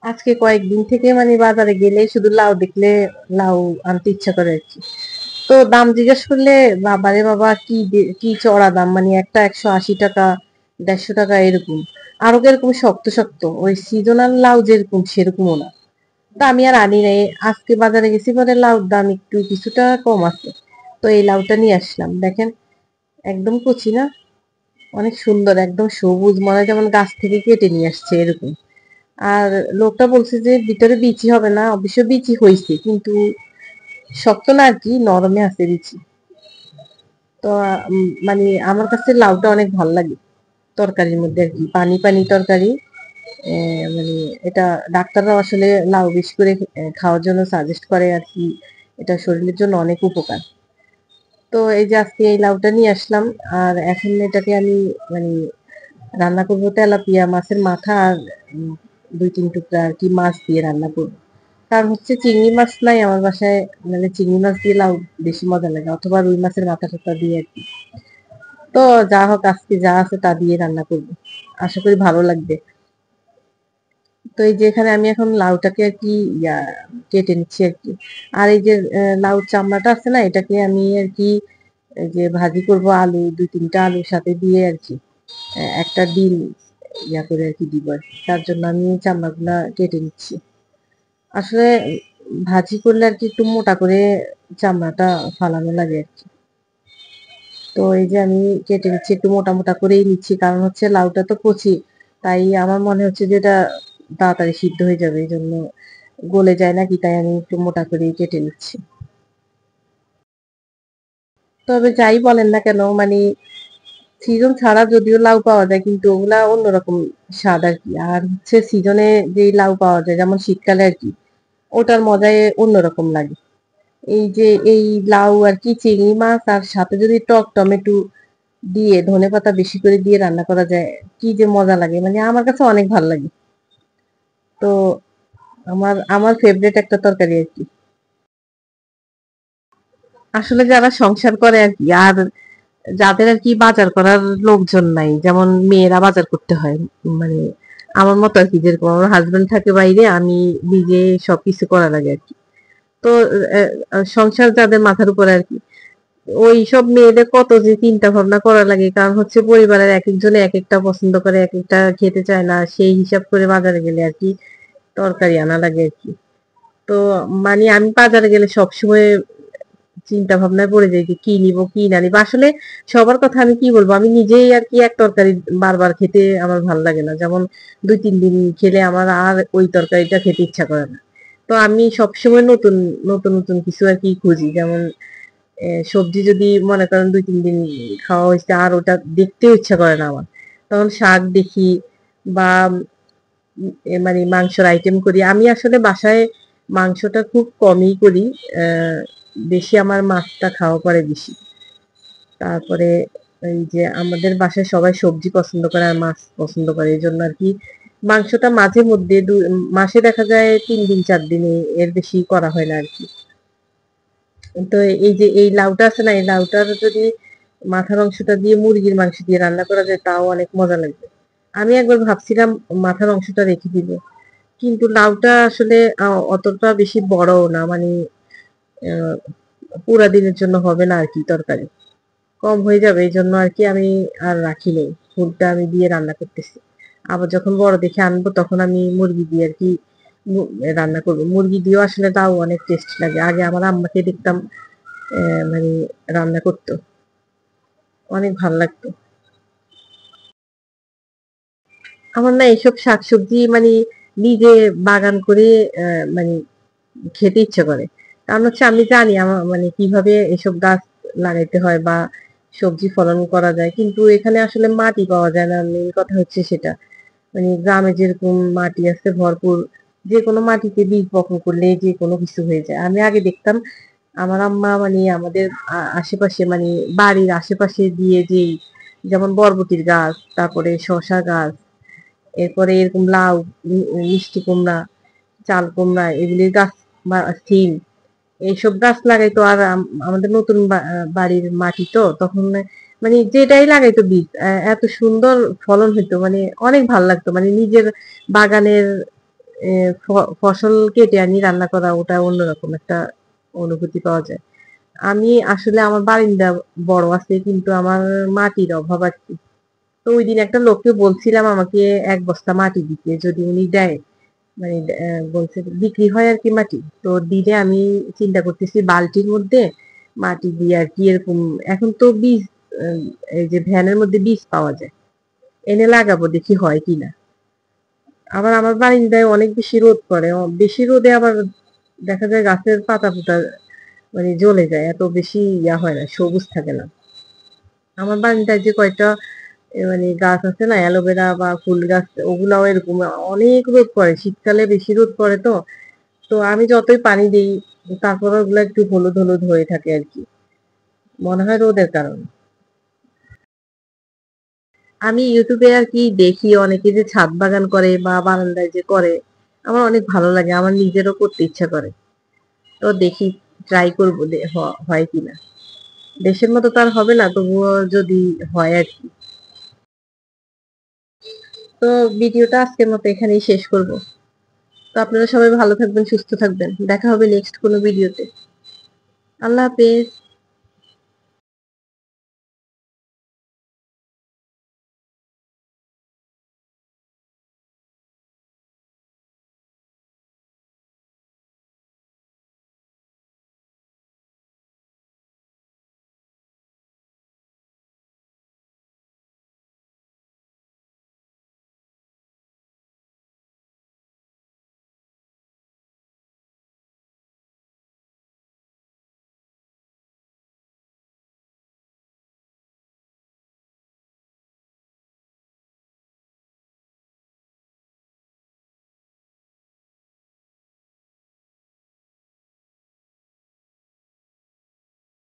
আজকে কয়েকদিন থেকে মানে বাজারে গেলে শুধু লাউ দেখলে লাউ আনতে ইচ্ছা করে আর কি। তো দাম জিজ্ঞেস করলে বাবারে বাবা কি চড়া দাম, মানে একটা 180 টাকা, 150 টাকা এরকম। আরো এরকম শক্ত শক্ত ওই সিজনাল লাউ যেরকম সেরকমও না। তো আমি আর আনি নাই। আজকে বাজারে গেছি পরে লাউর দাম একটু কিছুটা কম আছে। তো এই লাউটা নিয়ে আসলাম, দেখেন একদম কচি না, অনেক সুন্দর, একদম সবুজ, মনে হয় যেমন গাছ থেকে কেটে নিয়ে আসছে এরকম। আর লোকটা বলছে যে ভিতরে বিচি হবে না, অবশ্য বিচি হয়েছে কিন্তু শক্ত না আর কি, নরমে আছে বিচি। তো মানে আমার কাছে লাউটা অনেক ভালো লাগে তরকারির মধ্যে আর কি, পানি পানি তরকারি। মানে এটা ডাক্তাররাও আসলে লাউ বেশি করে খাওয়ার জন্য সাজেস্ট করে আর কি, এটা শরীরের জন্য অনেক উপকার। তো এই যে আজকে এই লাউটা নিয়ে আসলাম। আর এখন এটাকে আমি মানে রান্না করবো তেলাপিয়া মাছের মাথা আর 2-3 টুকরা আর কি মাছ দিয়ে রান্না করবো। কারণ হচ্ছে চিংড়ি মাছ নাই আমার বাসায়, মানে চিংড়ি মাছ দিয়ে লাউ বেশি মজা লাগে, অথবা রুই মাছের মাথা টাথা দিয়ে আর কি। তো যা হোক আজকে যা আছে তা দিয়ে রান্না করবো, আশা করি ভালো লাগবে। তো এই যে এখানে আমি এখন লাউটাকে আর কি ইয়া কেটে নিচ্ছি আর কি। আর এই যে লাউ চামড়াটা আছে না, এটাকে আমি আর কি এই যে ভাজি করব, আলু 2-3টা আলুর সাথে দিয়ে আর কি। একটা ডিম ইয়া করে আর কি দিব আর কি। তার জন্য আমি চামড়াগুলা কেটে নিচ্ছি। আসলে ভাজি করলে আর কি একটু মোটা করে চামড়াটা ফালানো লাগে আর কি। তো এই যে আমি কেটে নিচ্ছি, একটু মোটা মোটা করেই নিচ্ছি, কারণ হচ্ছে লাউটা তো কচি। তাই আমার মনে হচ্ছে যে এটা তাড়াতাড়ি সিদ্ধ হয়ে যাবে, এই জন্য গলে যায় নাকি, তাই আমি একটু মোটা করেই কেটে নিচ্ছি। তবে যাই বলেন না কেন, মানে সিজন ছাড়া যদিও লাউ পাওয়া যায় কিন্তু ওগুলা অন্যরকম স্বাদ আর কি। আর হচ্ছে সিজনে যে লাউ পাওয়া যায় যেমন শীতকালে আর কি, ওটার মজাই অন্যরকম লাগে। এই যে এই লাউ আর কি চিংড়ি মাছ আর সাথে যদি টক টমেটো দিয়ে ধনেপাতা বেশি করে দিয়ে রান্না করা যায়, কি যে মজা লাগে, মানে আমার কাছে অনেক ভালো লাগে। তো আমার আমার ফেভারিট একটা তরকারি আর কি। আসলে যারা সংসার করে আর কি, আর যাদের আর কি বাজার করার লোকজন নাই, যেমন মেয়েরা বাজার করতে হয়, মানে আমার মতো আর কি, যেরকম আমার হাজবেন্ড থাকে বাইরে, আমি নিজে সবকিছু করা লাগে আর কি। তো সংসার যাদের মাথার উপরে আর কি, ওই সব মেয়েদের কত যে চিন্তা ভাবনা করা লাগে, কারণ হচ্ছে পরিবারের এক একজনে এক একটা পছন্দ করে, এক একটা খেতে চায় না, সেই হিসাব করে বাজারে গেলে আর কি তরকারি আনা লাগে আর কি। তো মানে আমি বাজারে গেলে সবসময় চিন্তা ভাবনায় পড়ে যাই যে কি নিব কি না নিব। আসলে সবার কথা আমি কি বলবো, আমি নিজেই আর কি এক তরকারি বারবার খেতে আমার ভালো লাগে না, যেমন 2-3 দিন খেলে আমার আর ওই তরকারিটা খেতে ইচ্ছা করে না। তো আমি সবসময় নতুন নতুন নতুন কিছু আর কি খুঁজি, যেমন সবজি যদি মনে করেন 2-3 দিন খাওয়া হয়েছে আর ওটা দেখতেও ইচ্ছা করে না আমার, তখন শাক দেখি বা মানে মাংসের আইটেম করি। আমি আসলে বাসায় মাংসটা খুব কমই করি, আহ বেশি আমার মাছটা খাওয়া পড়ে বেশি। তারপরে এই যে আমাদের বাসায় সবাই সবজি পছন্দ করে আর মাছ পছন্দ করে, এই জন্য আর কি মাংসটা মাঝে মধ্যে মাসে দেখা যায় 3 দিন 4 দিনে, এর বেশি করা হয় না আর কি। তো এই যে এই লাউটা আছে না, এই লাউটার যদি মাথার অংশটা দিয়ে মুরগির মাংস দিয়ে রান্না করা যায় তাও অনেক মজা লাগবে। আমি একবার ভাবছিলাম মাথার অংশটা রেখে দিব, কিন্তু লাউটা আসলে অতটা বেশি বড়ও না, মানে আহ, পুরা দিনের জন্য হবে না আর কি, তরকারি কম হয়ে যাবে, এই জন্য আর কি আমি আর রাখি নেই। ফুলটা আমি দিয়ে রান্না করতেছি। আবার যখন বড় দেখে আনবো তখন আমি মুরগি দিয়ে আর কি রান্না করবো। মুরগি দিয়েও আসলে তাও অনেক টেস্ট লাগে। আগে আমার আম্মাকে দেখতাম মানে রান্না করতো, অনেক ভালো লাগতো। আমার না এইসব শাকসবজি মানে নিজে বাগান করে মানে খেতে ইচ্ছে করে। কারণ হচ্ছে আমি জানি আমার মানে কিভাবে এসব গাছ লাগাইতে হয় বা সবজি ফলন করা যায়, কিন্তু এখানে আসলে মাটি পাওয়া যায় না, মেন কথা হচ্ছে সেটা। মানে গ্রামে যেরকম মাটি আছে ভরপুর, যে কোনো মাটিতে বীজ বপন করলে যে কোনো কিছু হয়ে যায়। আমি আগে দেখতাম আমার আম্মা মানে আমাদের আশেপাশে মানে বাড়ির আশেপাশে দিয়ে যে, যেমন বরবটির গাছ, তারপরে শসা গাছ, এরপরে এরকম লাউ, মিষ্টি কুমড়া, চাল কুমড়া, এগুলির গাছ বা সিম, এইসব গাছ লাগাইতো। আর আমাদের নতুন বাড়ির মাটি তো তখন, মানে যেটাই লাগাইতো বীজ এত সুন্দর ফলন হইতো, মানে অনেক ভালো লাগতো, মানে নিজের বাগানের ফসল কেটে আনি রান্না করা, ওটা অন্যরকম একটা অনুভূতি পাওয়া যায়। আমি আসলে আমার বারিন্দা বড় আছে, কিন্তু আমার মাটির অভাব আর কি। তো ওই দিন একটা লোককে বলছিলাম আমাকে ১ বস্তা মাটি দিতে, যদি উনি দেয়, মানে বলছে বিক্রি হয় আর কি মাটি। তো দিলে আমি চিন্তা করতেছি বালতির মধ্যে মাটি দিয়ে আর কি এরকম। এখন তো বীজ, আহ, এই যে ভ্যানের মধ্যে বীজ পাওয়া যায়, এনে লাগাবো, দেখি হয় কিনা। আবার আমার বারিন্দায় অনেক বেশি রোদ পড়ে, বেশি রোদে আবার দেখা যায় গাছের পাতা পুতা মানে জ্বলে যায়, এত বেশি ইয়া হয় না, সবুজ থাকে না। আমার বারান্দায় যে কয়টা মানে গাছ আছে না, অ্যালোভেরা বা ফুল গাছ, ওগুলাও এরকম অনেক রোদ পড়ে, শীতকালে বেশি রোদ পড়ে তো। তো আমি যতই পানি দিই, তারপর ওগুলো একটু হলুদ হলুদ হয়ে থাকে আর কি, মনে হয় রোদের কারণে। আমি ইউটিউবে আর কি দেখি অনেকে যে ছাদ বাগান করে বা বারান্দায় যে করে, আমার অনেক ভালো লাগে, আমার নিজেরও করতে ইচ্ছা করে। তো দেখি, ট্রাই করবো হয় কিনা। দেশের মতো তো আর হবে না, তবুও যদি হয় আর কি। তো ভিডিওটা আজকের মতো এখানেই শেষ করব। তো আপনারা সবাই ভালো থাকবেন, সুস্থ থাকবেন, দেখা হবে নেক্সট কোনো ভিডিওতে। আল্লাহ হাফেজ।